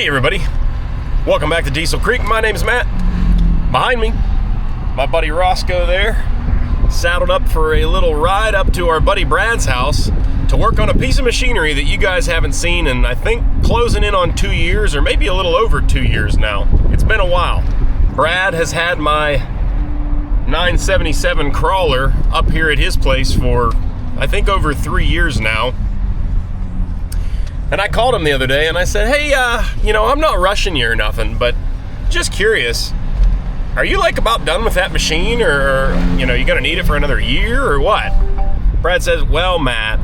Hey everybody, welcome back to Diesel Creek. My name's Matt. Behind me, my buddy Roscoe there, saddled up for a little ride up to our buddy Brad's house to work on a piece of machinery that you guys haven't seen in, I think, closing in on 2 years, or maybe a little over 2 years now. It's been a while. Brad has had my 977 crawler up here at his place for, I think, over 3 years now. And I called him the other day and I said, hey, I'm not rushing you or nothing, but just curious, are you like about done with that machine, or, you gonna need it for another year or what? Brad says, well, Matt,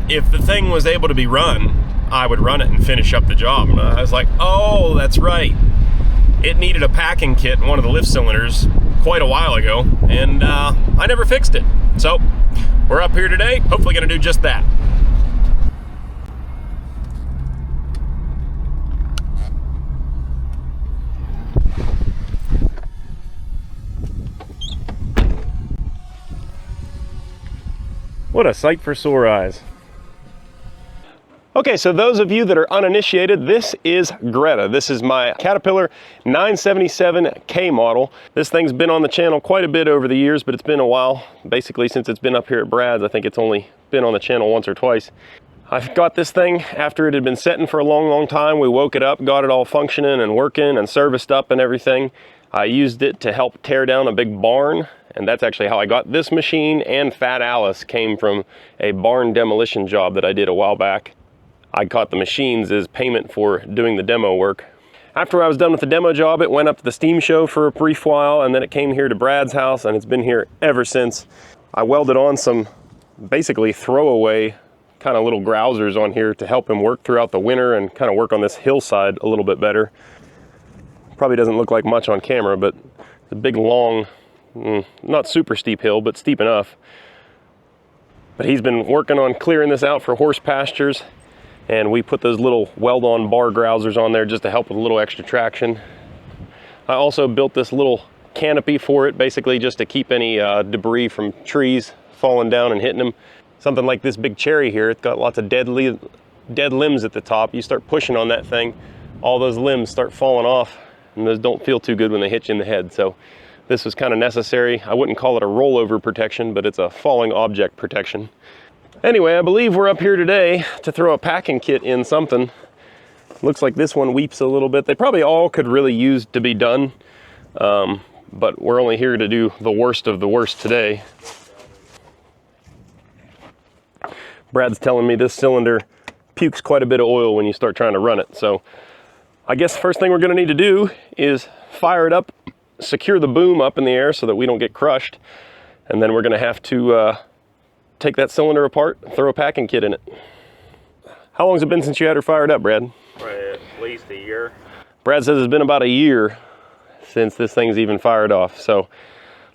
if the thing was able to be run, I would run it and finish up the job. And I was like, oh, that's right. It needed a packing kit in one of the lift cylinders quite a while ago, and I never fixed it. So we're up here today, hopefully gonna do just that. What a sight for sore eyes. Okay, so those of you that are uninitiated, this is Greta. This is my Caterpillar 977K model. This thing's been on the channel quite a bit over the years, but it's been a while. Basically, since it's been up here at Brad's, I think it's only been on the channel once or twice. I got this thing after it had been setting for a long time. We woke it up, got it all functioning and working and serviced up and everything. I used it to help tear down a big barn, and that's actually how I got this machine. And Fat Alice came from a barn demolition job that I did a while back. I caught the machines as payment for doing the demo work. After I was done with the demo job, it went up to the steam show for a brief while, and then it came here to Brad's house, and it's been here ever since. I welded on some basically throwaway kind of little grousers on here to help him work throughout the winter and kind of work on this hillside a little bit better. Probably doesn't look like much on camera, but it's a big, long, not super steep hill, but steep enough. But he's been working on clearing this out for horse pastures, and we put those little weld-on bar grousers on there just to help with a little extra traction. I also built this little canopy for it, basically just to keep any debris from trees falling down and hitting them. Something like this big cherry here, it's got lots of dead limbs at the top. You start pushing on that thing, all those limbs start falling off, and those don't feel too good when they hit you in the head. So this was kind of necessary. I wouldn't call it a rollover protection, but it's a falling object protection. Anyway, I believe we're up here today to throw a packing kit in something. Looks like this one weeps a little bit. They probably all could really use to be done, but we're only here to do the worst of the worst today. Brad's telling me this cylinder pukes quite a bit of oil when you start trying to run it. So I guess the first thing we're gonna need to do is fire it up, secure the boom up in the air so that we don't get crushed. And then we're gonna have to take that cylinder apart, throw a packing kit in it. How long has it been since you had her fired up, Brad? Probably at least a year. Brad says it's been about a year since this thing's even fired off. So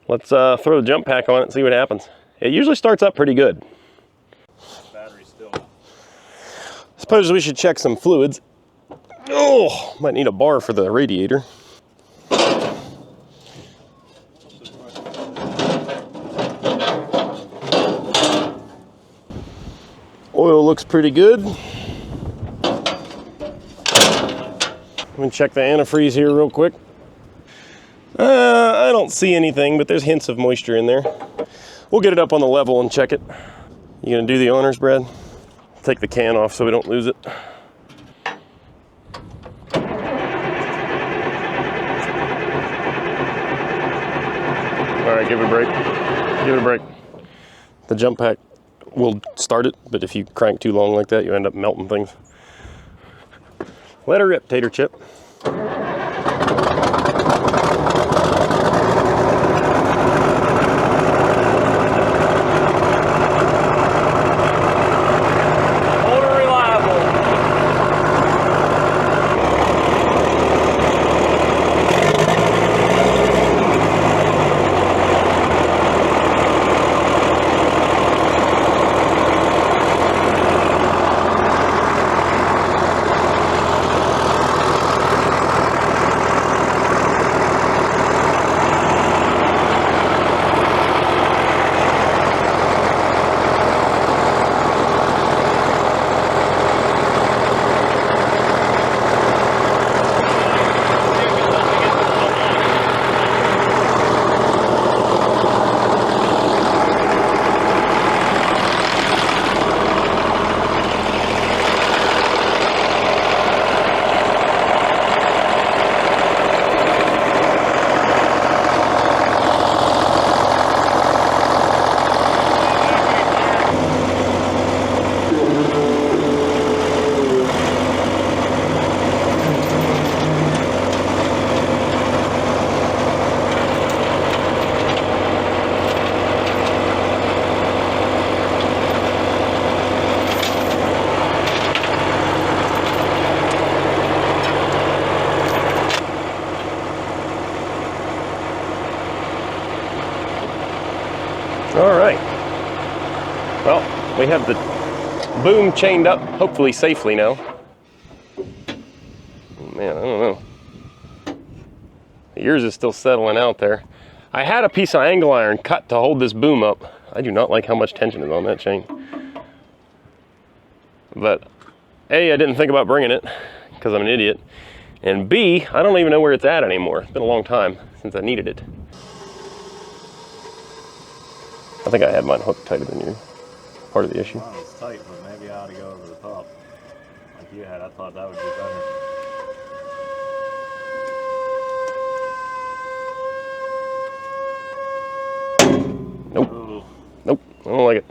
let's throw the jump pack on it and see what happens. It usually starts up pretty good. Battery's still. Suppose we should check some fluids. Oh, might need a bar for the radiator. Oil looks pretty good. Let me check the antifreeze here real quick. I don't see anything, but there's hints of moisture in there. We'll get it up on the level and check it. You gonna do the honors, Brad? Take the can off so we don't lose it. All right, give it a break. Give it a break. The jump pack will start it, but if you crank too long like that, you end up melting things. Let her rip, Tater Chip. We have the boom chained up, hopefully safely now. Man, I don't know. Yours is still settling out there. I had a piece of angle iron cut to hold this boom up. I do not like how much tension is on that chain. But A, I didn't think about bringing it because I'm an idiot. And B, I don't even know where it's at anymore. It's been a long time since I needed it. I think I had mine hooked tighter than you. Part of the issue. Mine was tight, but maybe I ought to go over the top. Like you had, I thought that would be better. Nope. Ooh. Nope, I don't like it.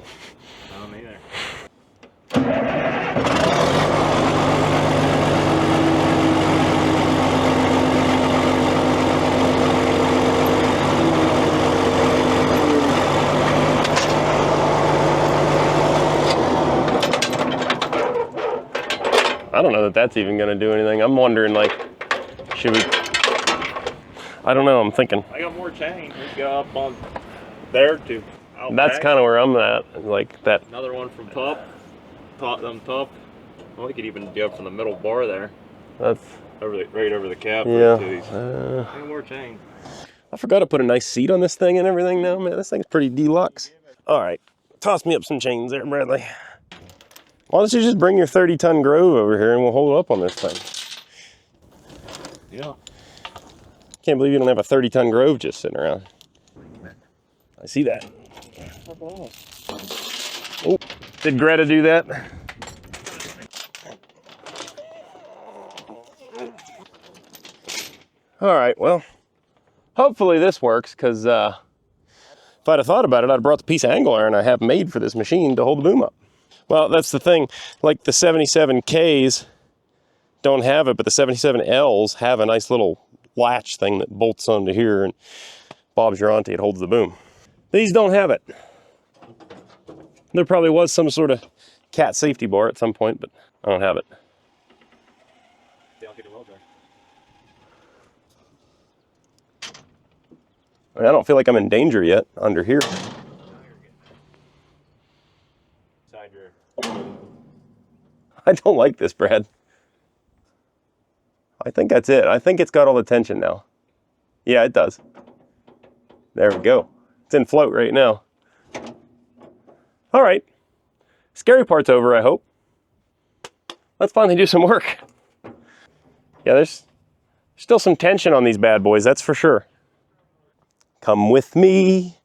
I don't either. I don't know that that's even gonna do anything. I'm wondering, like, should we, I don't know, I'm thinking. I got more chain. We go up on there to out That's back. kind of where I'm at, like that. Another one from top. Top. Well, we could even go from the middle bar there. That's, Right over the cap. yeah. Any more chain. I forgot to put a nice seat on this thing and everything now, man. This thing's pretty deluxe. All right, toss me up some chains there, Bradley. Why don't you just bring your 30-ton Grove over here and we'll hold up on this thing. Yeah. Can't believe you don't have a 30-ton Grove just sitting around. I see that. Oh, did Greta do that? All right, well, hopefully this works, because if I'd have thought about it, I'd have brought the piece of angle iron I have made for this machine to hold the boom up. Well, that's the thing, like the 77Ks don't have it, but the 77Ls have a nice little latch thing that bolts onto here and bobs your auntie, it holds the boom. These don't have it. There probably was some sort of cat safety bar at some point, but I don't have it. I mean, I don't feel like I'm in danger yet under here. I don't like this, Brad. I think that's it. I think it's got all the tension now. Yeah, it does. There we go. It's in float right now. All right. Scary part's over, I hope. Let's finally do some work. Yeah, there's still some tension on these bad boys, that's for sure. Come with me,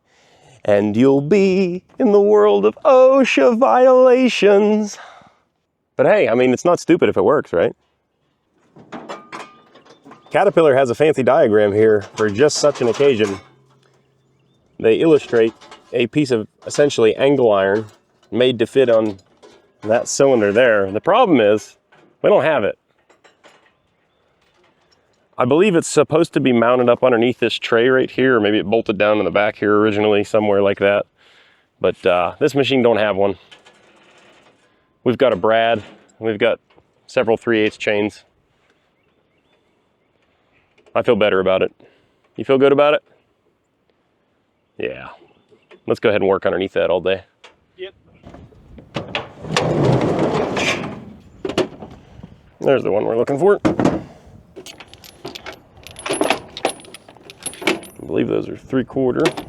and you'll be in the world of OSHA violations. But hey, I mean, it's not stupid if it works, right? Caterpillar has a fancy diagram here for just such an occasion. They illustrate a piece of essentially angle iron made to fit on that cylinder there. The problem is, we don't have it. I believe it's supposed to be mounted up underneath this tray right here, or maybe it bolted down in the back here originally, somewhere like that. But this machine don't have one. We've got a brad, we've got several 3/8 chains. I feel better about it. You feel good about it? Yeah. Let's go ahead and work underneath that all day. Yep. There's the one we're looking for. I believe those are 3/4.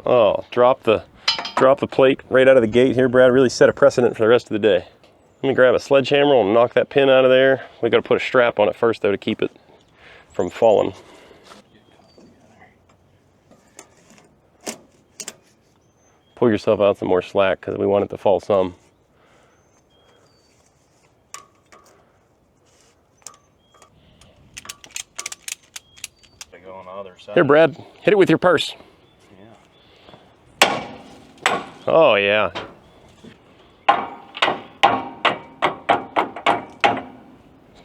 Oh, drop the plate right out of the gate here, Brad. Really set a precedent for the rest of the day. Let me grab a sledgehammer and knock that pin out of there. We got to put a strap on it first, though, to keep it from falling. Pull yourself out some more slack because we want it to fall some. They go on the other side. Here, Brad, hit it with your purse. Yeah. Oh, yeah.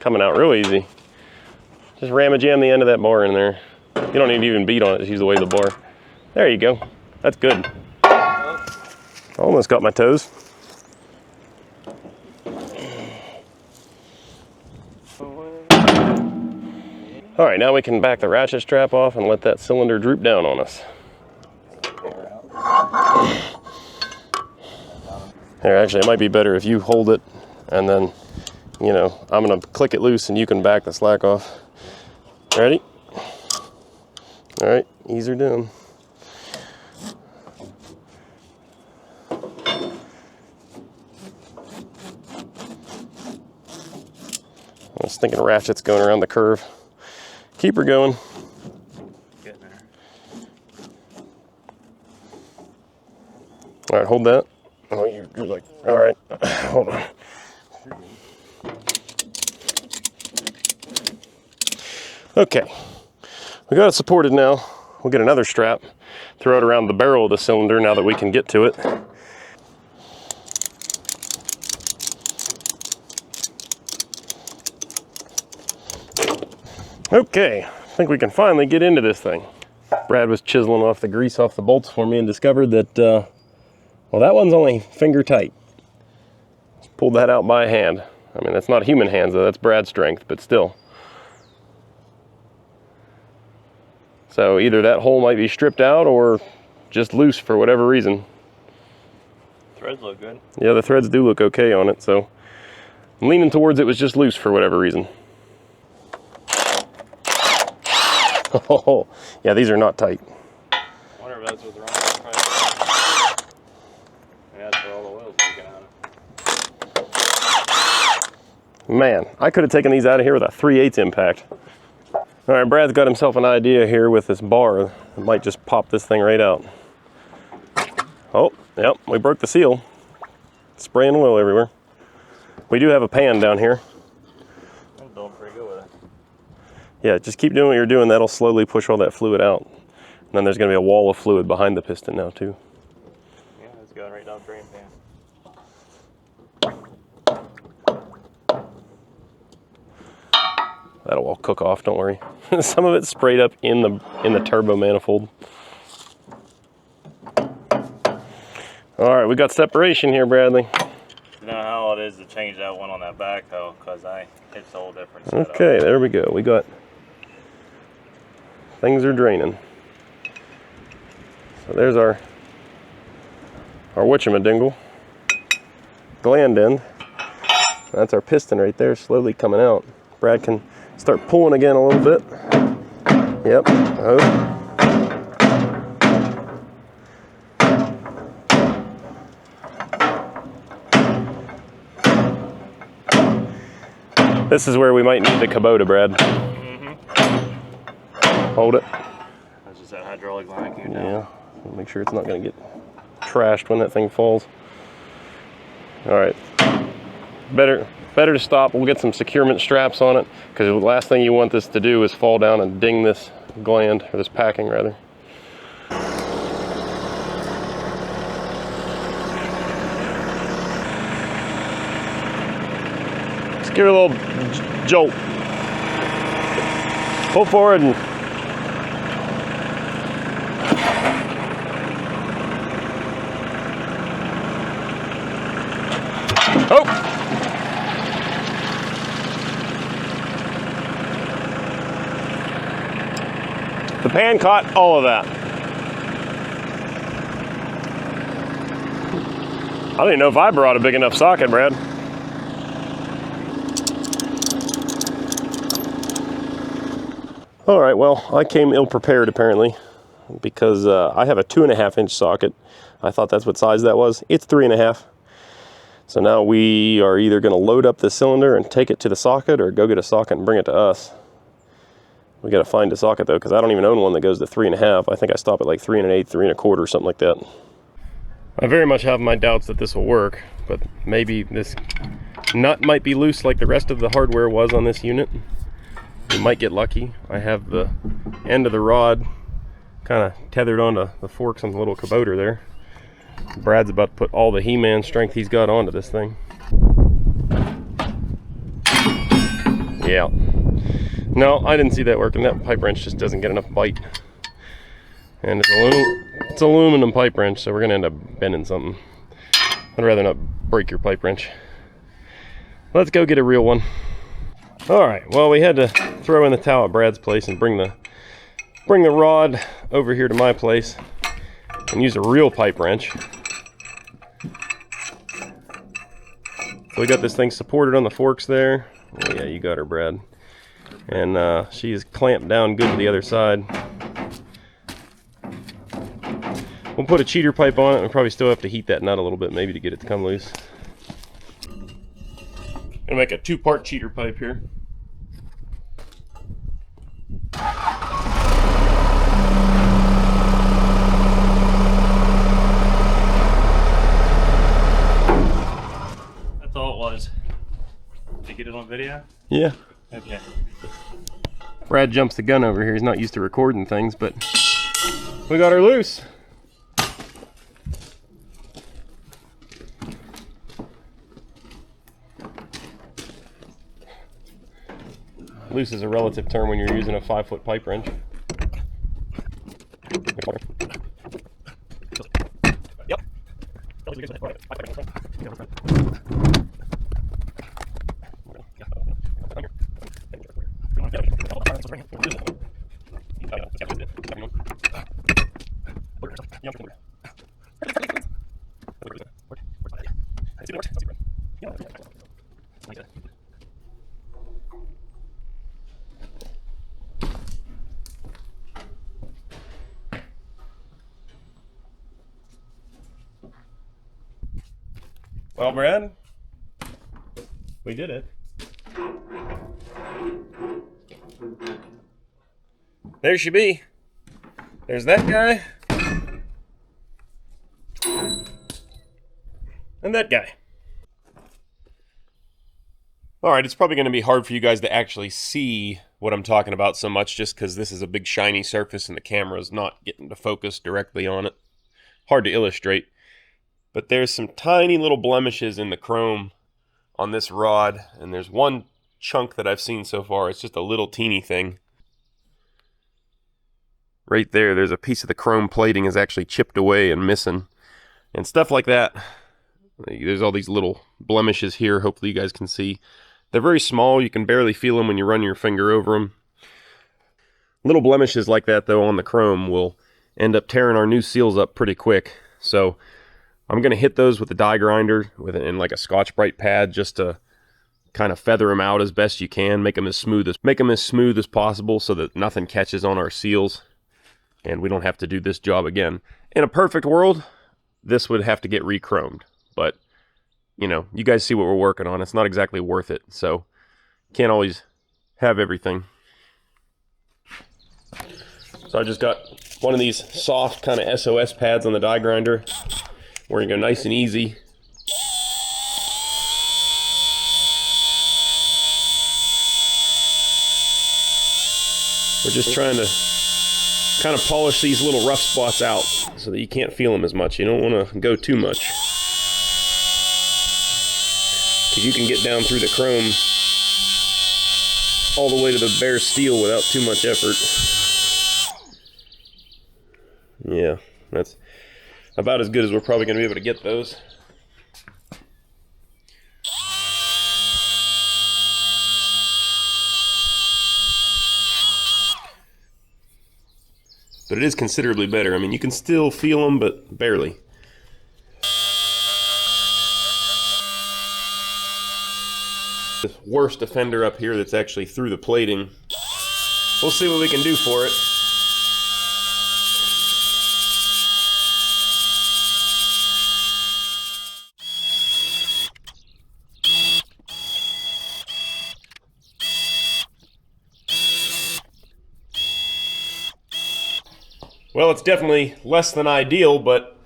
Coming out real easy. Just ram a jam the end of that bar in there. You don't need to even beat on it, just use the weight of the bar. There you go. That's good. Almost got my toes. All right, now we can back the ratchet strap off and let that cylinder droop down on us. Here, actually, it might be better if you hold it and then, you know, I'm gonna click it loose and you can back the slack off. Ready? All right, ease her down. I was thinking ratchet's going around the curve. Keep her going. Getting there. All right, hold that. Oh, you're like, all right, hold on. Okay, we got it supported now. We'll get another strap, throw it around the barrel of the cylinder now that we can get to it. Okay, I think we can finally get into this thing. Brad was chiseling off the grease off the bolts for me and discovered that, well, that one's only finger tight. Just pulled that out by hand. I mean, that's not human hands though, that's Brad's strength, but still. So either that hole might be stripped out or just loose for whatever reason. Threads look good. Yeah, the threads do look okay on it, so I'm leaning towards it was just loose for whatever reason. Oh, yeah, these are not tight. I wonder if that's what's wrong. Probably. Yeah, that's where all the oil's leaking out of. Man, I could have taken these out of here with a 3/8 impact. All right, Brad's got himself an idea here with this bar. It might just pop this thing right out. Oh, yep, we broke the seal. Spraying oil everywhere. We do have a pan down here. I'm doing pretty good with it. Yeah, just keep doing what you're doing. That'll slowly push all that fluid out. And then there's gonna be a wall of fluid behind the piston now too. Yeah, it's going right down the drain pan. That'll all cook off, don't worry. Some of it's sprayed up in the turbo manifold. All right, we got separation here, Bradley. You know how it is to change that one on that backhoe, because it's a whole different setup. Okay, there we go. We got, things are draining. So there's our whatchamadingle, gland end. That's our piston right there, slowly coming out. Brad can start pulling again a little bit. Yep. Oh. This is where we might need the Kubota, Brad. Hold it. That's just that hydraulic line came down. Yeah. Make sure it's not going to get trashed when that thing falls. All right. Better to stop. We'll get some securement straps on it, because the last thing you want this to do is fall down and ding this gland, or this packing rather. Just give it a little jolt. Pull forward and oh! The pan caught all of that. I don't even know if I brought a big enough socket, Brad. All right, well, I came ill-prepared apparently, because I have a 2.5-inch socket. I thought that's what size that was. It's 3.5. So now we are either going to load up the cylinder and take it to the socket, or go get a socket and bring it to us. We got to find a socket though, because I don't even own one that goes to 3.5. I think I stop at like 3 1/8, 3 1/4, something like that. I very much have my doubts that this will work, but maybe this nut might be loose like the rest of the hardware was on this unit. We might get lucky. I have the end of the rod kind of tethered onto the forks on the little Kubota there. Brad's about to put all the He-Man strength he's got onto this thing. Yeah. No, I didn't see that working. That pipe wrench just doesn't get enough bite. And it's aluminum pipe wrench, so we're gonna end up bending something. I'd rather not break your pipe wrench. Let's go get a real one. All right, well, we had to throw in the towel at Brad's place and bring the rod over here to my place and use a real pipe wrench. So we got this thing supported on the forks there. Oh yeah, you got her, Brad. And she's clamped down good to the other side. We'll put a cheater pipe on it and probably still have to heat that nut a little bit maybe to get it to come loose. Gonna make a 2-part cheater pipe here. That's all it was. Did you get it on video? Yeah. Okay. Brad jumps the gun over here. He's not used to recording things, but we got her loose. Loose is a relative term when you're using a 5-foot pipe wrench. Yep. Well, Brad, we did it. There she be. There's that guy. And that guy. Alright, it's probably going to be hard for you guys to actually see what I'm talking about so much just because this is a big shiny surface and the camera's not getting to focus directly on it. Hard to illustrate. But there's some tiny little blemishes in the chrome on this rod, and there's one chunk that I've seen so far. It's just a little teeny thing. Right there, there's a piece of the chrome plating is actually chipped away and missing. And stuff like that. There's all these little blemishes here, hopefully you guys can see. They're very small, you can barely feel them when you run your finger over them. Little blemishes like that, though, on the chrome will end up tearing our new seals up pretty quick. So I'm going to hit those with the die grinder and like a Scotch-Brite pad just to kind of feather them out as best you can, make them as smooth as possible so that nothing catches on our seals and we don't have to do this job again. In a perfect world, this would have to get re-chromed, but you know, you guys see what we're working on. It's not exactly worth it, so can't always have everything. So I just got one of these soft kind of SOS pads on the die grinder. We're going to go nice and easy. We're just trying to kind of polish these little rough spots out so that you can't feel them as much. You don't want to go too much, because you can get down through the chrome all the way to the bare steel without too much effort. Yeah, that's about as good as we're probably going to be able to get those. But it is considerably better. I mean, you can still feel them, but barely. This worst offender up here that's actually through the plating. We'll see what we can do for it. Well, it's definitely less than ideal, but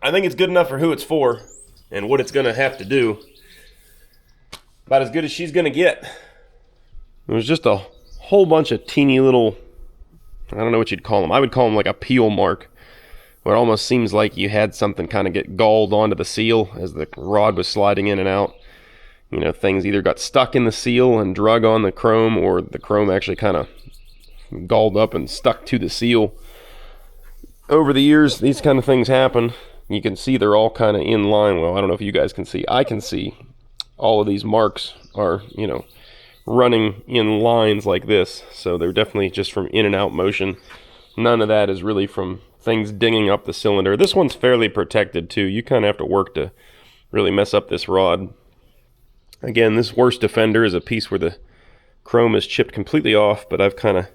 I think it's good enough for who it's for and what it's going to have to do. About as good as she's going to get. There's just a whole bunch of teeny little, I don't know what you'd call them. I would call them like a peel mark, where it almost seems like you had something kind of get galled onto the seal as the rod was sliding in and out. You know, things either got stuck in the seal and drug on the chrome, or the chrome actually kind of galled up and stuck to the seal. Over the years, these kind of things happen. You can see they're all kind of in line. Well, I don't know if you guys can see. I can see all of these marks are, you know, running in lines like this. So they're definitely just from in and out motion. None of that is really from things dinging up the cylinder. This one's fairly protected too. You kind of have to work to really mess up this rod. Again, this worst offender is a piece where the chrome is chipped completely off, but I've kind of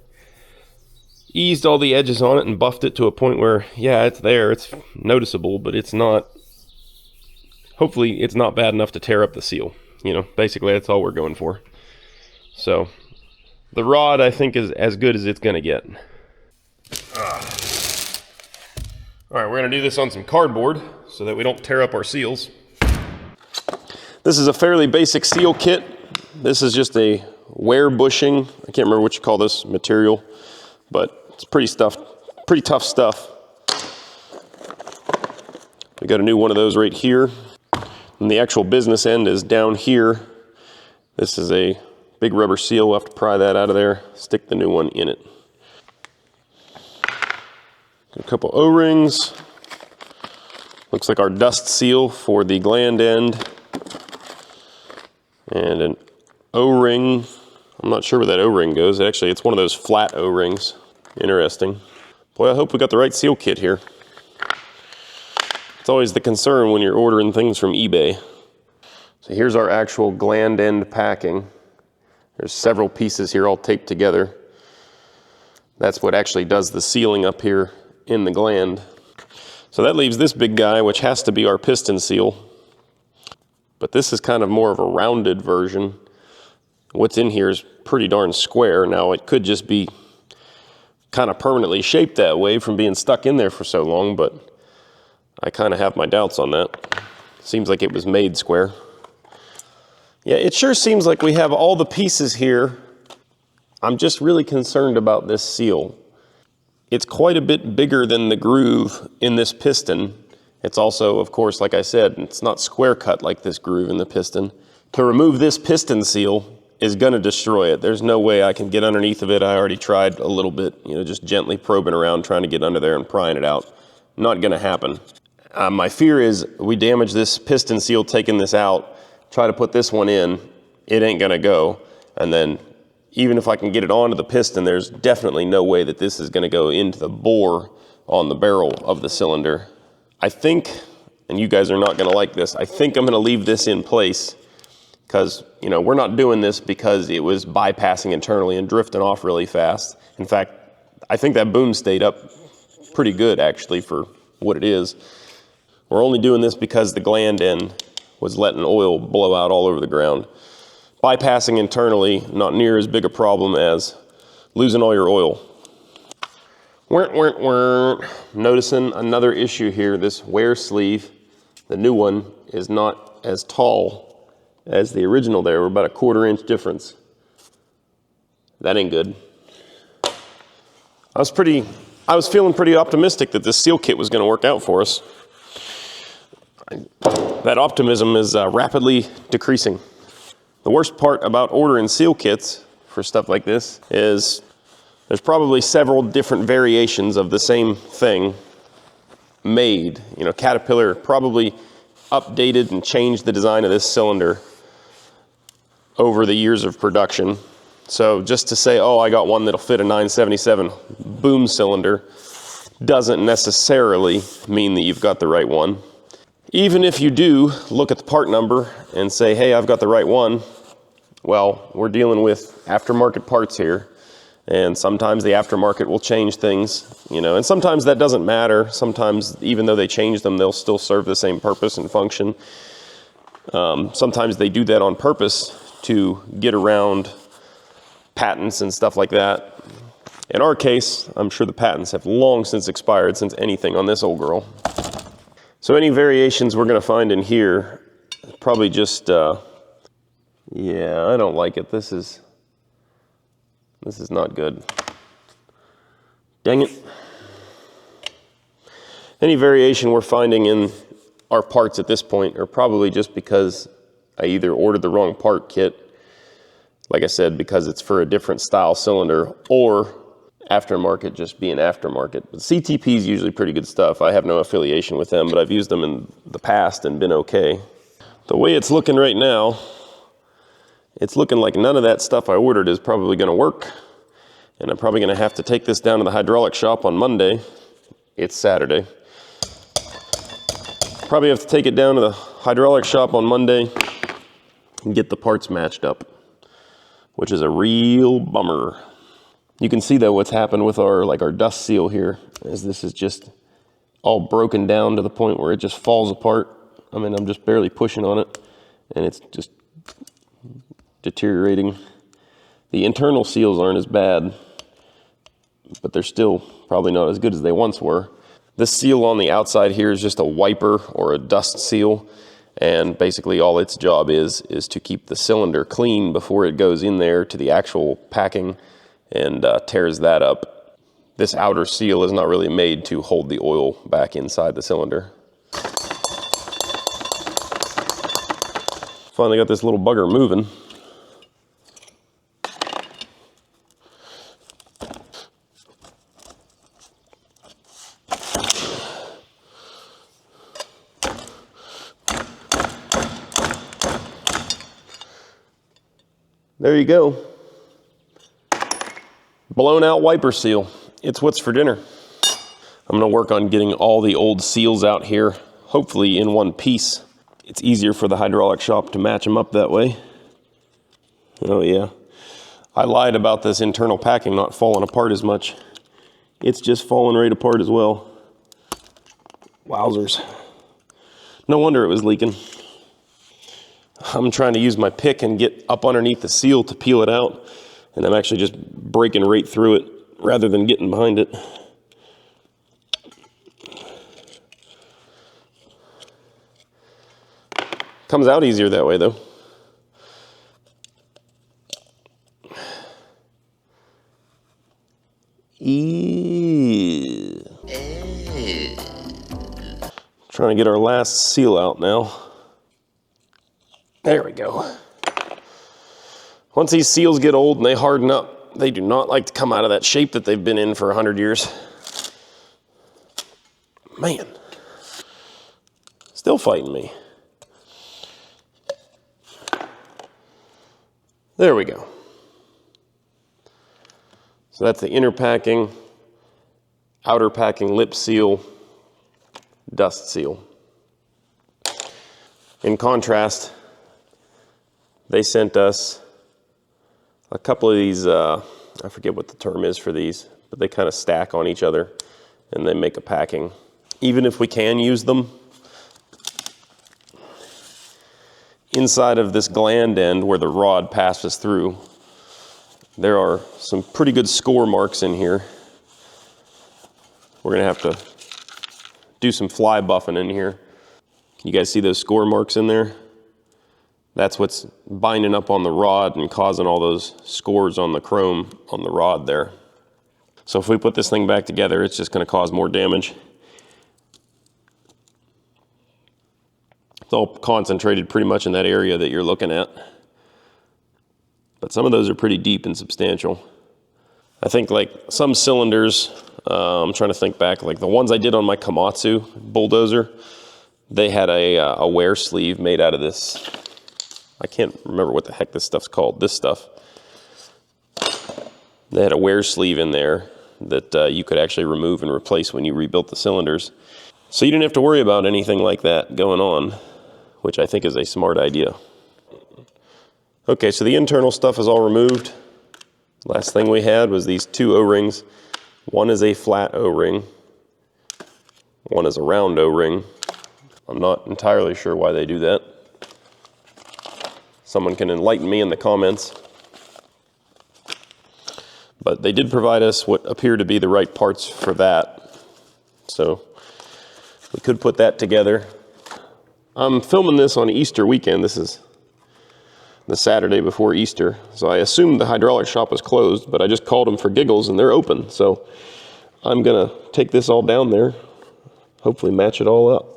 eased all the edges on it and buffed it to a point where, yeah, it's there, it's noticeable, but it's not, hopefully it's not bad enough to tear up the seal. You know, basically that's all we're going for. So the rod, I think, is as good as it's gonna get. All right, we're gonna do this on some cardboard so that we don't tear up our seals. This is a fairly basic seal kit. This is just a wear bushing. I can't remember what you call this material, but it's pretty tough stuff. We got a new one of those right here. And the actual business end is down here. This is a big rubber seal. We'll have to pry that out of there, stick the new one in it. A couple O-rings. Looks like our dust seal for the gland end. And an O-ring. I'm not sure where that O-ring goes. Actually, it's one of those flat O-rings. Interesting. Boy, I hope we got the right seal kit here. It's always the concern when you're ordering things from eBay. So here's our actual gland end packing. There's several pieces here all taped together. That's what actually does the sealing up here in the gland. So that leaves this big guy, which has to be our piston seal. But this is kind of more of a rounded version. What's in here is pretty darn square. Now it could just be kind of permanently shaped that way from being stuck in there for so long, but I kind of have my doubts on that. Seems like it was made square. Yeah, it sure seems like we have all the pieces here. I'm just really concerned about this seal. It's quite a bit bigger than the groove in this piston. It's also, of course, like I said, it's not square cut like this groove in the piston. To remove this piston seal is gonna destroy it. There's no way I can get underneath of it. I already tried a little bit, you know, just gently probing around, trying to get under there and prying it out. Not gonna happen. My fear is we damage this piston seal taking this out, try to put this one in, it ain't gonna go. And then even if I can get it onto the piston, there's definitely no way that this is gonna go into the bore on the barrel of the cylinder. I think, and you guys are not gonna like this, I think I'm gonna leave this in place because, you know, we're not doing this because it was bypassing internally and drifting off really fast. In fact, I think that boom stayed up pretty good actually for what it is. We're only doing this because the gland end was letting oil blow out all over the ground. Bypassing internally, not near as big a problem as losing all your oil. Noticing another issue here, this wear sleeve, the new one is not as tall as the original there. We're about a 1/4 inch difference. That ain't good. I was feeling pretty optimistic that this seal kit was gonna work out for us. That optimism is rapidly decreasing. The worst part about ordering seal kits for stuff like this is there's probably several different variations of the same thing made. You know, Caterpillar probably updated and changed the design of this cylinder over the years of production. So just to say, oh, I got one that'll fit a 977 boom cylinder doesn't necessarily mean that you've got the right one. Even if you do look at the part number and say, hey, I've got the right one, well, we're dealing with aftermarket parts here. And sometimes the aftermarket will change things, you know, and sometimes that doesn't matter. Sometimes even though they change them, they'll still serve the same purpose and function. Sometimes they do that on purpose to get around patents and stuff like that. In our case, I'm sure the patents have long since expired since anything on this old girl. So any variations we're gonna find in here, probably just, yeah, I don't like it. This is not good. Dang it. Any variation we're finding in our parts at this point are probably just because I either ordered the wrong part kit, like I said, because it's for a different style cylinder, or aftermarket just being aftermarket. But CTP is usually pretty good stuff. I have no affiliation with them, but I've used them in the past and been okay. The way it's looking right now, it's looking like none of that stuff I ordered is probably going to work. And I'm probably going to have to take this down to the hydraulic shop on Monday. It's Saturday. Probably have to take it down to the hydraulic shop on Monday and get the parts matched up, which is a real bummer. You can see though what's happened with our dust seal here is this is just all broken down to the point where it just falls apart. I mean, I'm just barely pushing on it and it's just deteriorating. The internal seals aren't as bad, but they're still probably not as good as they once were. This seal on the outside here is just a wiper or a dust seal, and basically all its job is to keep the cylinder clean before it goes in there to the actual packing and tears that up. This outer seal is not really made to hold the oil back inside the cylinder. Finally got this little bugger moving. There you go. Blown out wiper seal. It's what's for dinner. I'm gonna work on getting all the old seals out here, hopefully in one piece. It's easier for the hydraulic shop to match them up that way. Oh yeah. I lied about this internal packing not falling apart as much. It's just falling right apart as well. Wowzers. No wonder it was leaking. I'm trying to use my pick and get up underneath the seal to peel it out, and I'm actually just breaking right through it rather than getting behind it. Comes out easier that way though. Trying to get our last seal out now. There we go. Once these seals get old and they harden up, they do not like to come out of that shape that they've been in for 100 years. Man, still fighting me. There we go. So that's the inner packing, outer packing lip seal, dust seal. In contrast, they sent us a couple of these, I forget what the term is for these, but they kind of stack on each other and they make a packing. Even if we can use them, inside of this gland end where the rod passes through, there are some pretty good score marks in here. We're gonna have to do some fly buffing in here. Can you guys see those score marks in there? That's what's binding up on the rod and causing all those scores on the chrome on the rod there. So if we put this thing back together, it's just gonna cause more damage. It's all concentrated pretty much in that area that you're looking at. But some of those are pretty deep and substantial. I think like some cylinders, I'm trying to think back, like the ones I did on my Komatsu bulldozer, they had a wear sleeve made out of this. I can't remember what the heck this stuff's called, this stuff. They had a wear sleeve in there that you could actually remove and replace when you rebuilt the cylinders. So you didn't have to worry about anything like that going on, which I think is a smart idea. Okay, so the internal stuff is all removed. Last thing we had was these two O-rings. One is a flat O-ring. One is a round O-ring. I'm not entirely sure why they do that. Someone can enlighten me in the comments. But they did provide us what appear to be the right parts for that. So we could put that together. I'm filming this on Easter weekend. This is the Saturday before Easter. So I assumed the hydraulic shop was closed, but I just called them for giggles and they're open. So I'm gonna take this all down there, hopefully match it all up.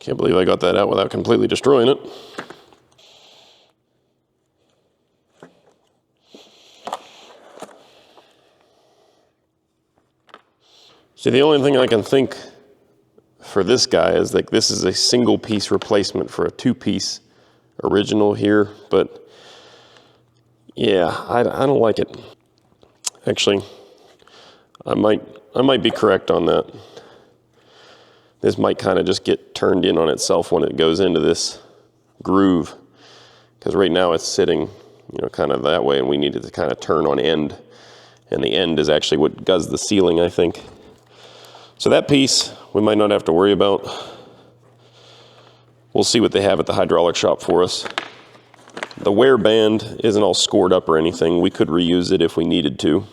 Can't believe I got that out without completely destroying it. See, the only thing I can think for this guy is like this is a single piece replacement for a 2-piece original here, but yeah, I don't like it. Actually, I might be correct on that. This might kind of just get turned in on itself when it goes into this groove, because right now it's sitting, you know, kind of that way, and we need it to kind of turn on end, and the end is actually what does the sealing, I think. So that piece we might not have to worry about. We'll see what they have at the hydraulic shop for us. The wear band isn't all scored up or anything. We could reuse it if we needed to.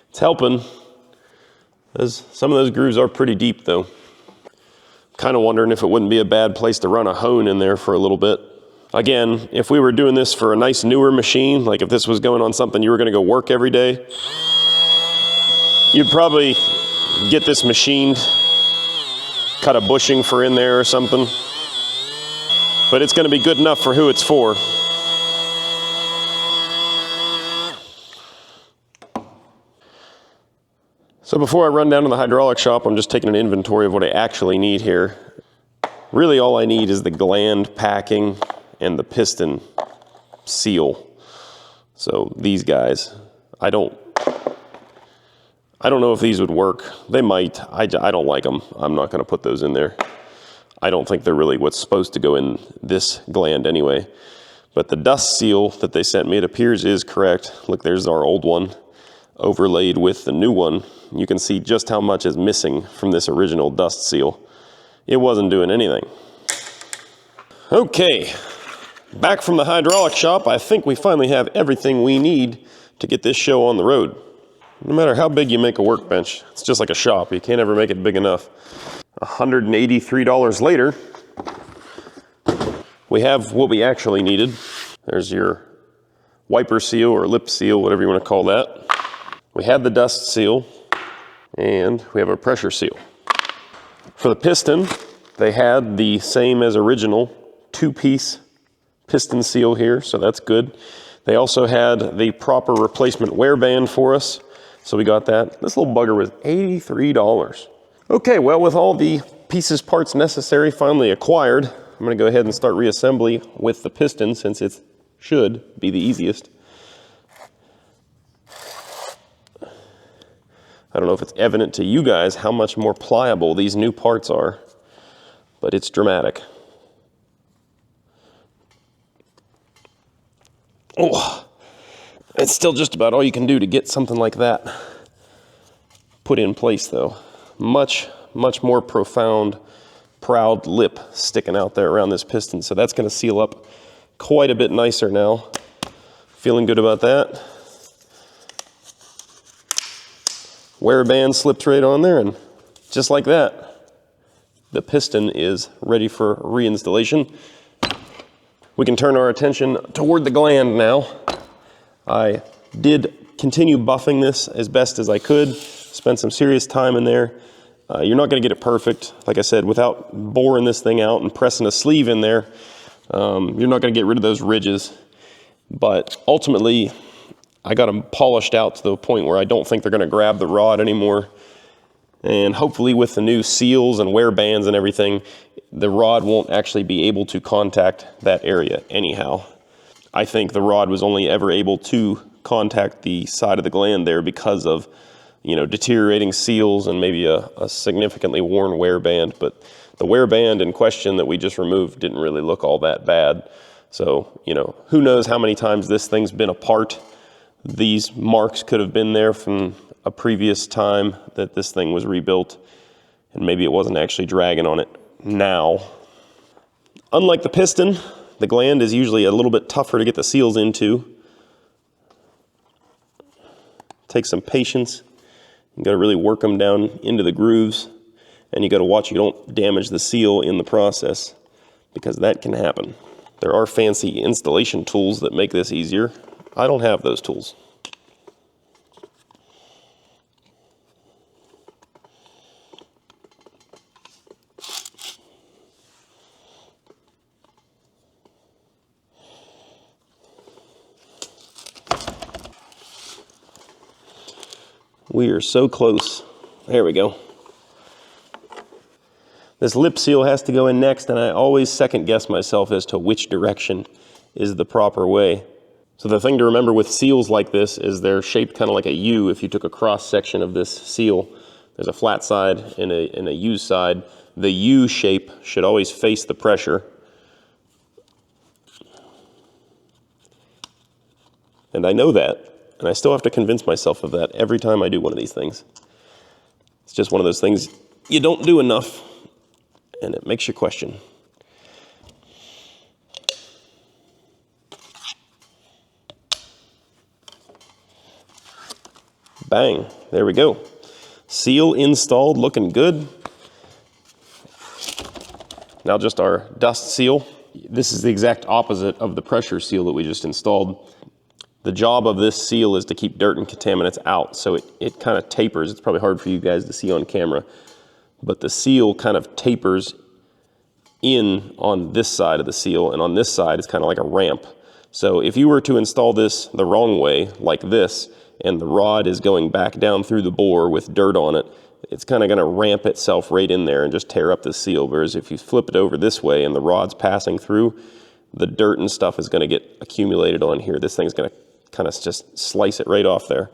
It's helping. Some of those grooves are pretty deep though. Kind of wondering if it wouldn't be a bad place to run a hone in there for a little bit. Again, if we were doing this for a nice newer machine, like if this was going on something you were going to go work every day, you'd probably get this machined, cut a bushing for in there or something. But it's going to be good enough for who it's for. So before I run down to the hydraulic shop, I'm just taking an inventory of what I actually need here. Really all I need is the gland packing and the piston seal. So these guys, I don't know if these would work. They might. I don't like them. I'm not going to put those in there. I don't think they're really what's supposed to go in this gland anyway. But the dust seal that they sent me, it appears is correct. Look, there's our old one overlaid with the new one. You can see just how much is missing from this original dust seal. It wasn't doing anything. Okay, back from the hydraulic shop. I think we finally have everything we need to get this show on the road. No matter how big you make a workbench, it's just like a shop. You can't ever make it big enough. $183 later, we have what we actually needed. There's your wiper seal or lip seal, whatever you want to call that. We have the dust seal, and we have a pressure seal. For the piston, they had the same as original 2-piece piston seal here, so that's good. They also had the proper replacement wear band for us, so we got that. This little bugger was $83. Okay, well, with all the pieces, parts necessary finally acquired, I'm going to go ahead and start reassembly with the piston, since it should be the easiest. I don't know if it's evident to you guys how much more pliable these new parts are, but it's dramatic. Oh, it's still just about all you can do to get something like that put in place though. Much more profound, proud lip sticking out there around this piston. So that's gonna seal up quite a bit nicer now. Feeling good about that. Wear band slipped right on there, and just like that, the piston is ready for reinstallation. We can turn our attention toward the gland now. I did continue buffing this as best as I could, spent some serious time in there. You're not gonna get it perfect, like I said, without boring this thing out and pressing a sleeve in there. You're not gonna get rid of those ridges, but ultimately, I got them polished out to the point where I don't think they're going to grab the rod anymore. And hopefully with the new seals and wear bands and everything, the rod won't actually be able to contact that area anyhow. I think the rod was only ever able to contact the side of the gland there because of, you know, deteriorating seals and maybe a significantly worn wear band. But the wear band in question that we just removed didn't really look all that bad. So, you know, who knows how many times this thing's been apart. These marks could have been there from a previous time that this thing was rebuilt, and maybe it wasn't actually dragging on it now. Unlike the piston, the gland is usually a little bit tougher to get the seals into. Takes some patience. You got to really work them down into the grooves, and you got to watch you don't damage the seal in the process, because that can happen. There are fancy installation tools that make this easier. I don't have those tools. We are so close. There we go. This lip seal has to go in next, and I always second guess myself as to which direction is the proper way. So the thing to remember with seals like this is they're shaped kind of like a U. If you took a cross section of this seal, there's a flat side and a U side. The U shape should always face the pressure. And I know that, and I still have to convince myself of that every time I do one of these things. It's just one of those things you don't do enough, and it makes you question. Bang, there we go. Seal installed, looking good. Now just our dust seal. This is the exact opposite of the pressure seal that we just installed. The job of this seal is to keep dirt and contaminants out, so it kind of tapers. It's probably hard for you guys to see on camera, but the seal kind of tapers in on this side of the seal, and on this side it's kind of like a ramp. So if you were to install this the wrong way, like this, and the rod is going back down through the bore with dirt on it, it's kind of going to ramp itself right in there and just tear up the seal. Whereas if you flip it over this way and the rod's passing through, the dirt and stuff is going to get accumulated on here. This thing's going to kind of just slice it right off there.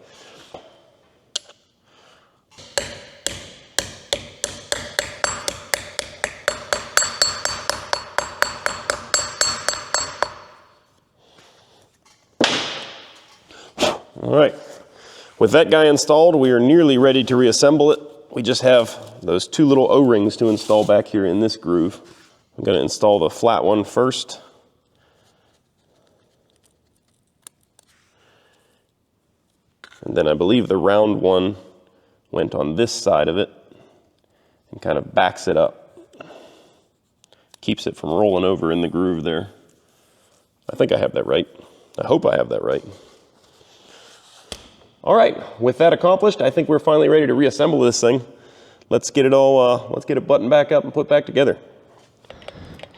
All right, with that guy installed, we are nearly ready to reassemble it. We just have those two little O-rings to install back here in this groove. I'm going to install the flat one first. And then I believe the round one went on this side of it and kind of backs it up. Keeps it from rolling over in the groove there. I think I have that right. I hope I have that right. All right, with that accomplished, I think we're finally ready to reassemble this thing. Let's get it all, let's get it buttoned back up and put back together.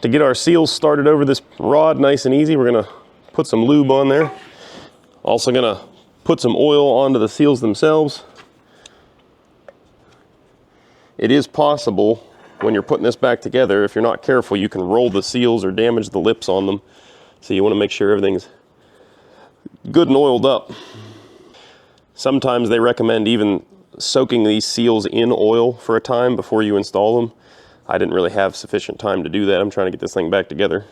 To get our seals started over this rod nice and easy, we're gonna put some lube on there. Also gonna put some oil onto the seals themselves. It is possible when you're putting this back together, if you're not careful, you can roll the seals or damage the lips on them. So you wanna make sure everything's good and oiled up. Sometimes they recommend even soaking these seals in oil for a time before you install them. I didn't really have sufficient time to do that. I'm trying to get this thing back together.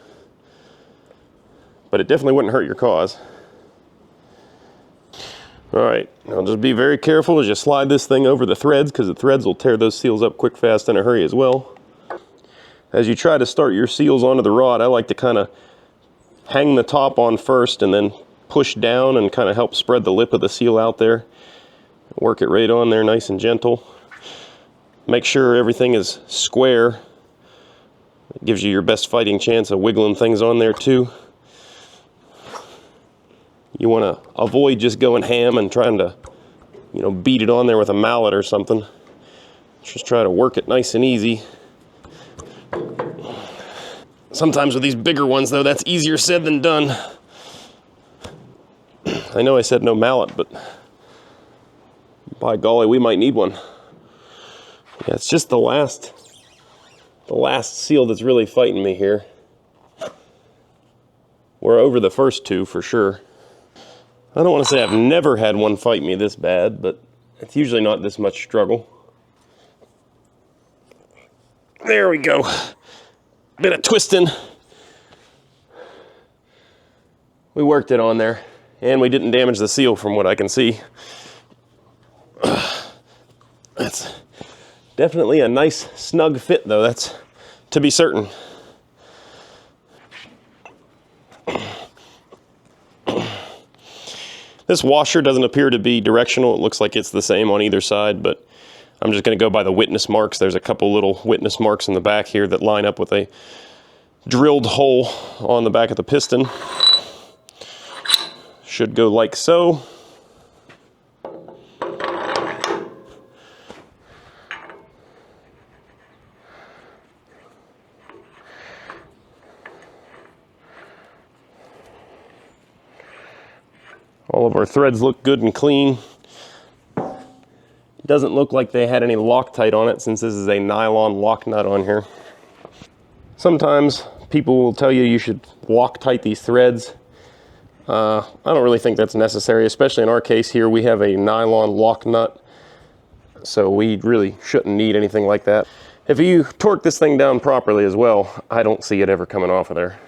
But it definitely wouldn't hurt your cause. All right, now just be very careful as you slide this thing over the threads, because the threads will tear those seals up quick, fast, in a hurry as well. As you try to start your seals onto the rod, I like to kind of hang the top on first and then push down and kind of help spread the lip of the seal out there. Work it right on there nice and gentle. Make sure everything is square. It gives you your best fighting chance of wiggling things on there too. You want to avoid just going ham and trying to, you know, beat it on there with a mallet or something. Just try to work it nice and easy. Sometimes with these bigger ones though, that's easier said than done. I know I said no mallet, but by golly, we might need one. Yeah, it's just the last seal that's really fighting me here. We're over the first two for sure. I don't want to say I've never had one fight me this bad, but it's usually not this much struggle. There we go. Bit of twisting. We worked it on there. And we didn't damage the seal from what I can see. That's definitely a nice snug fit though, that's to be certain. This washer doesn't appear to be directional. It looks like it's the same on either side, but I'm just gonna go by the witness marks. There's a couple little witness marks in the back here that line up with a drilled hole on the back of the piston. Should go like so. All of our threads look good and clean. Doesn't look like they had any Loctite on it since this is a nylon lock nut on here. Sometimes people will tell you you should Loctite these threads. I don't really think that's necessary, especially in our case here. We have a nylon lock nut, so we really shouldn't need anything like that. If you torque this thing down properly as well, I don't see it ever coming off of there.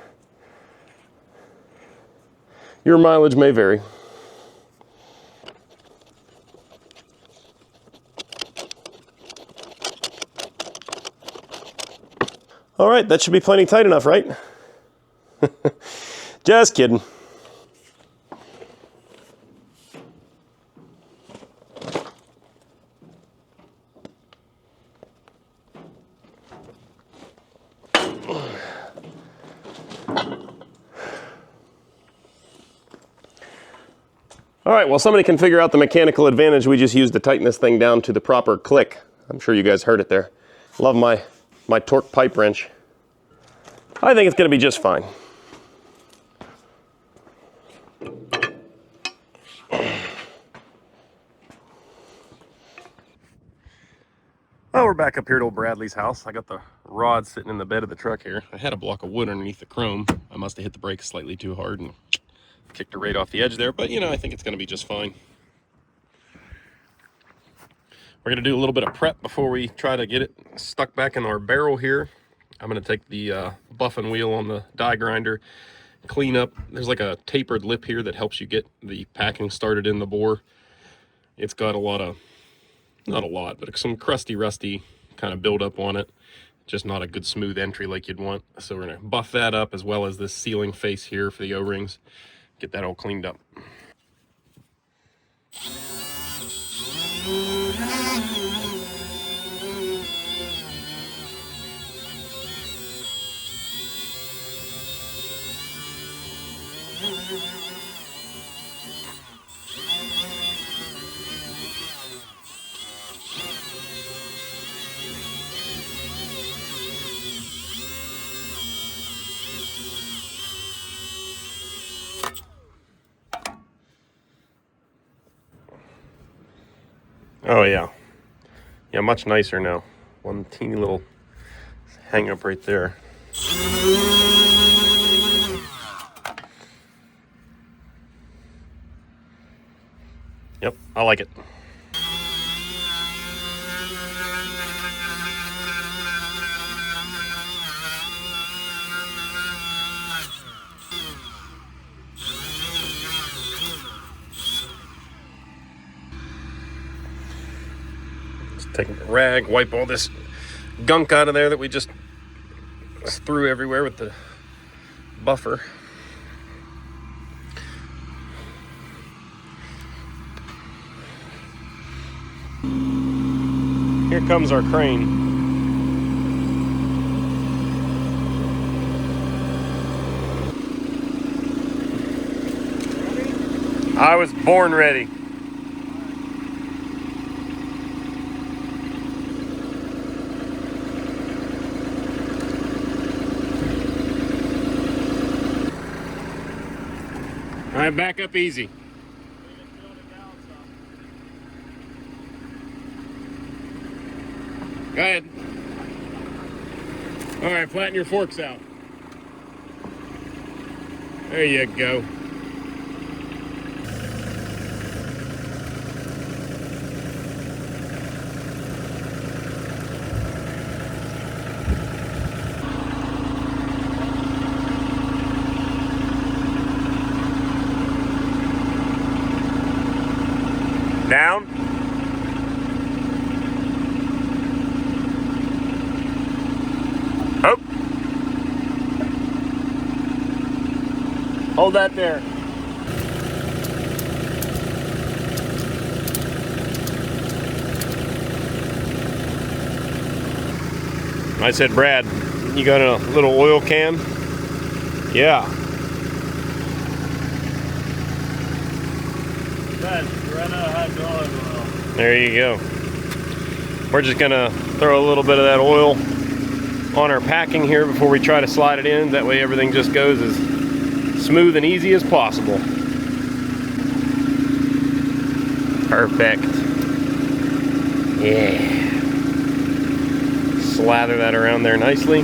Your mileage may vary. All right, that should be plenty tight enough, right? Just kidding. All right, well, somebody can figure out the mechanical advantage we just used to tighten this thing down to the proper click. I'm sure you guys heard it there. Love my torque pipe wrench. I think it's gonna be just fine. Well, we're back up here at old Bradley's house. I got the rod sitting in the bed of the truck here. I had a block of wood underneath the chrome. I must have hit the brakes slightly too hard and kicked it right off the edge there, but you know, I think it's gonna be just fine. We're gonna do a little bit of prep before we try to get it stuck back in our barrel here. I'm gonna take the buffing wheel on the die grinder, clean up. There's like a tapered lip here that helps you get the packing started in the bore. It's got a lot of, not a lot, but some crusty, rusty kind of buildup on it. Just not a good smooth entry like you'd want. So we're gonna buff that up, as well as this sealing face here for the O-rings. Get that all cleaned up. Oh yeah. Yeah, much nicer now. One teeny little hang up right there. Yep, I like it. Take a rag, wipe all this gunk out of there that we just threw everywhere with the buffer. Here comes our crane. I was born ready. All right, back up easy. Go ahead. All right, flatten your forks out. There you go. Down. Up. Hold that there. I said, Brad, you got a little oil can? Yeah. There you go. We're just gonna throw a little bit of that oil on our packing here before we try to slide it in. That way everything just goes as smooth and easy as possible. Perfect. Yeah. Slather that around there nicely.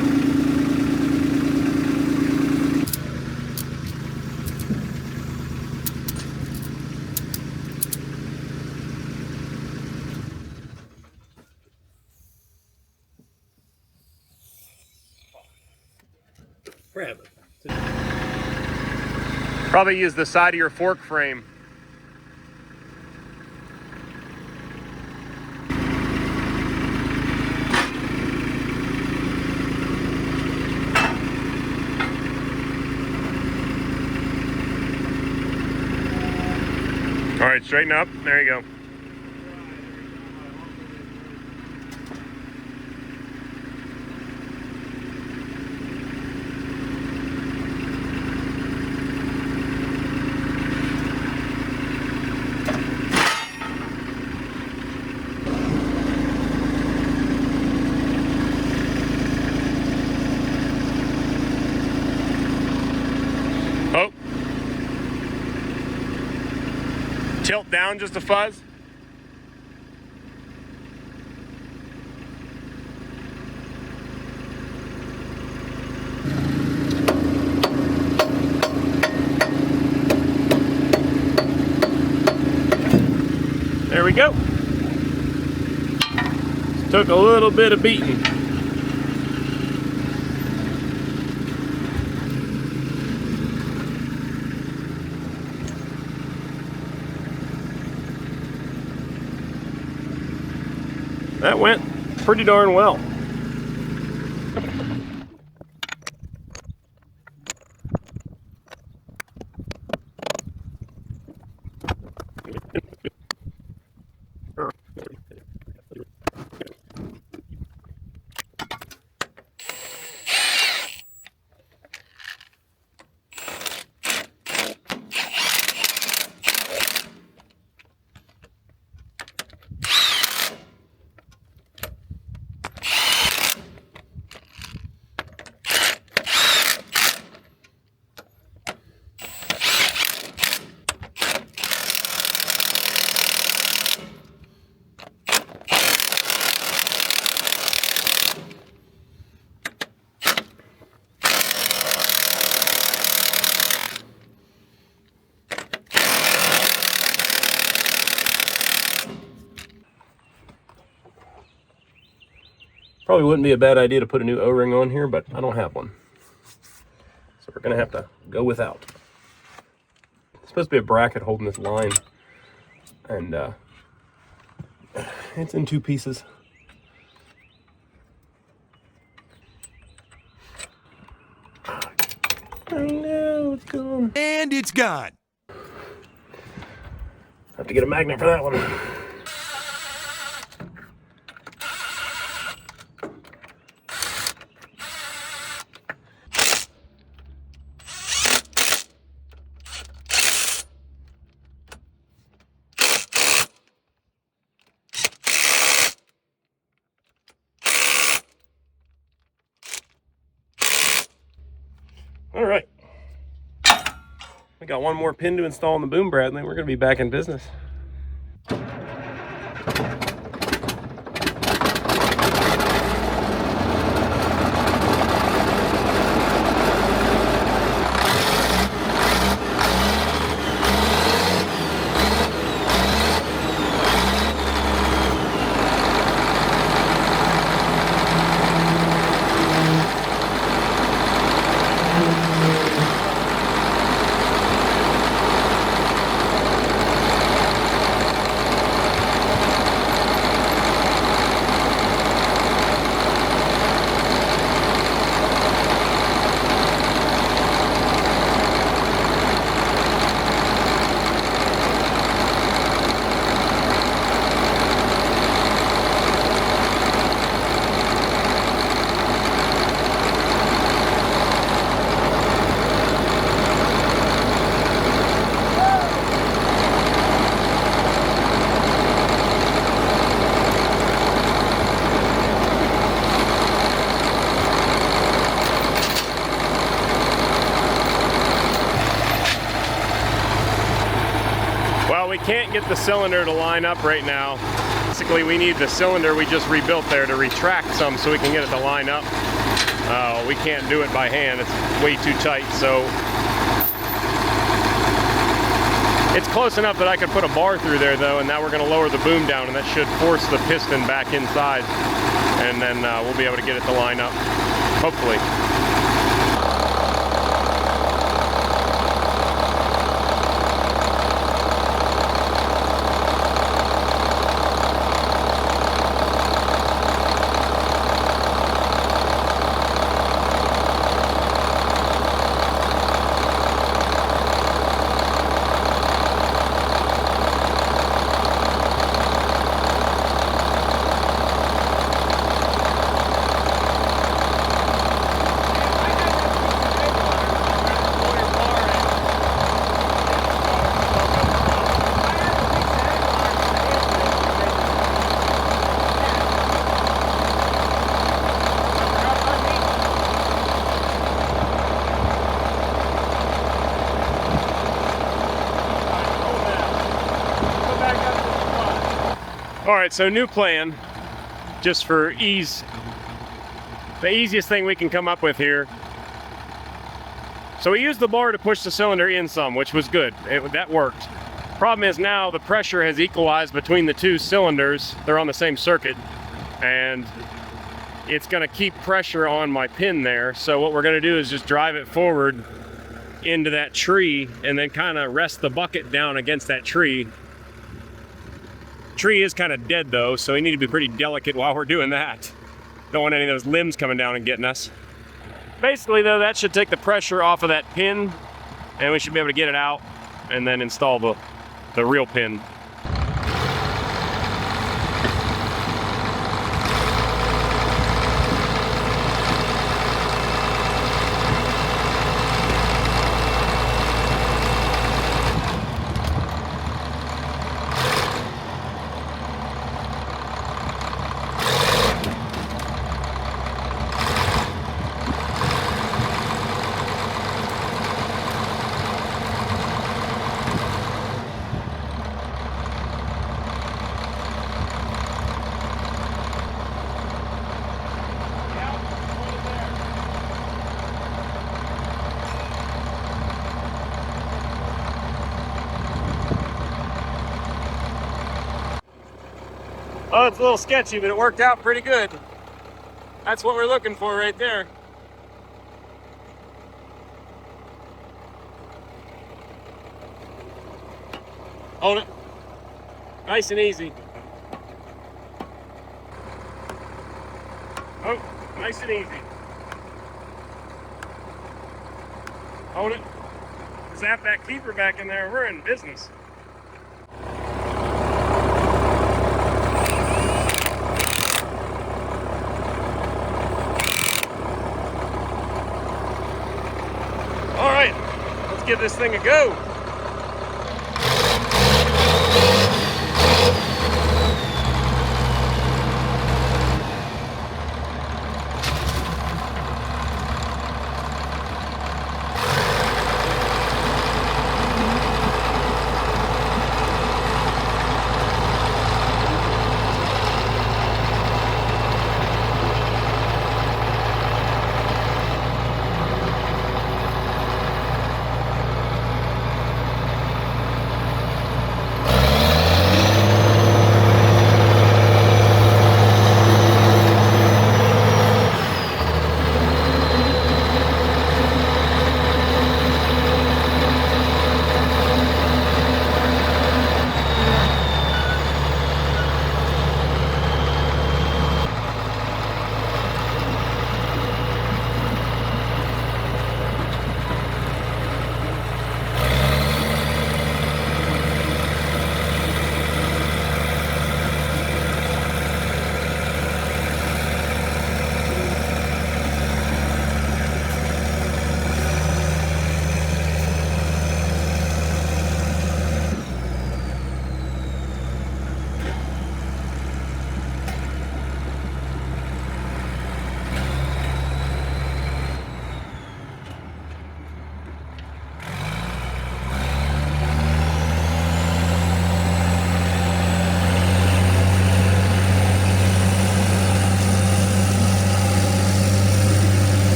Grab it. Probably use the side of your fork frame. All right, straighten up. There you go. Oh. Tilt down just a fuzz. There we go. Took a little bit of beating. That went pretty darn well. Probably wouldn't be a bad idea to put a new O-ring on here, but I don't have one. So we're gonna have to go without. It's supposed to be a bracket holding this line, and it's in two pieces. I know, it's gone. And it's gone. Have to get a magnet for that one. All right. We got one more pin to install on the boom brad, and then we're going to be back in business. Well, we can't get the cylinder to line up right now. Basically, we need the cylinder we just rebuilt there to retract some so we can get it to line up. We can't do it by hand, it's way too tight, so it's close enough that I could put a bar through there though, and now we're going to lower the boom down, and that should force the piston back inside, and then we'll be able to get it to line up, hopefully. All right, so new plan, just for ease. The easiest thing we can come up with here. So we used the bar to push the cylinder in some, which was good. That worked. Problem is now the pressure has equalized between the two cylinders. They're on the same circuit, and it's gonna keep pressure on my pin there. So what we're gonna do is just drive it forward into that tree and then kind of rest the bucket down against that tree. Tree is kind of dead though, so we need to be pretty delicate while we're doing that. Don't want any of those limbs coming down and getting us. Basically though, that should take the pressure off of that pin, and we should be able to get it out and then install the real pin. Oh, it's a little sketchy, but it worked out pretty good. That's what we're looking for right there. Hold it. Nice and easy. Oh, nice and easy. Hold it. Zap that keeper back in there. We're in business. All right, let's give this thing a go.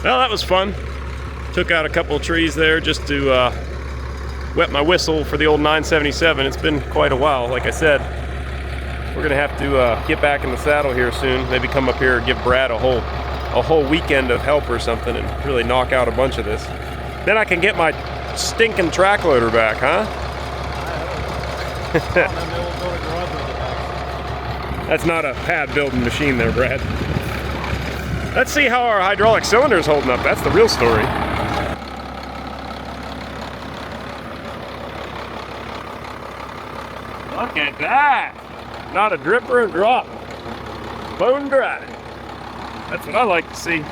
Well, that was fun. Took out a couple of trees there just to wet my whistle for the old 977. It's been quite a while, like I said. We're gonna have to get back in the saddle here soon. Maybe come up here and give Brad a whole weekend of help or something and really knock out a bunch of this. Then I can get my stinking track loader back, huh? That's not a pad building machine there, Brad. Let's see how our hydraulic cylinder is holding up. That's the real story. Look at that. Not a drip or a drop. Bone dry. That's what I like to see.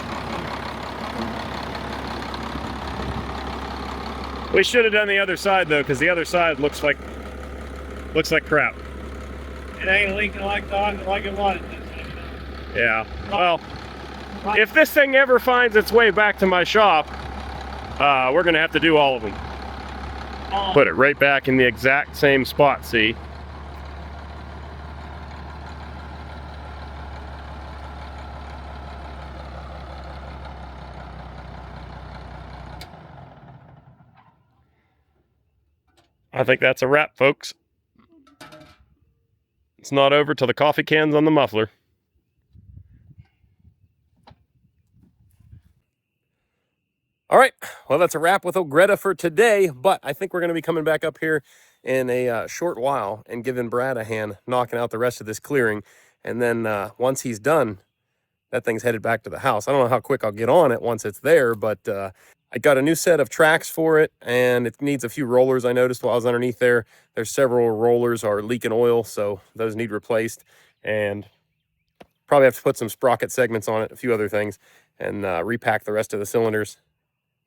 We should have done the other side though, because the other side looks like crap. It ain't leaking like it was. Yeah. Well, if this thing ever finds its way back to my shop, we're gonna have to do all of them. Put it right back in the exact same spot, see? I think that's a wrap, folks. It's not over till the coffee can's on the muffler. All right, well, that's a wrap with old Greta for today, but I think we're going to be coming back up here in a short while and giving Brad a hand knocking out the rest of this clearing. And then once he's done, that thing's headed back to the house. I don't know how quick I'll get on it once it's there, but I got a new set of tracks for it, and it needs a few rollers. I noticed while I was underneath there, there's several rollers are leaking oil, so those need replaced. And probably have to put some sprocket segments on it, a few other things, and repack the rest of the cylinders.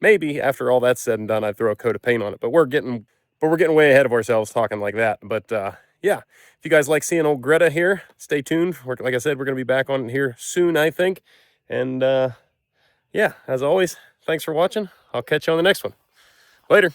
Maybe after all that's said and done, I'd throw a coat of paint on it. But we're getting way ahead of ourselves talking like that. But yeah, if you guys like seeing old Greta here, stay tuned. Like I said, we're going to be back on here soon, I think. And yeah, as always, thanks for watching. I'll catch you on the next one. Later.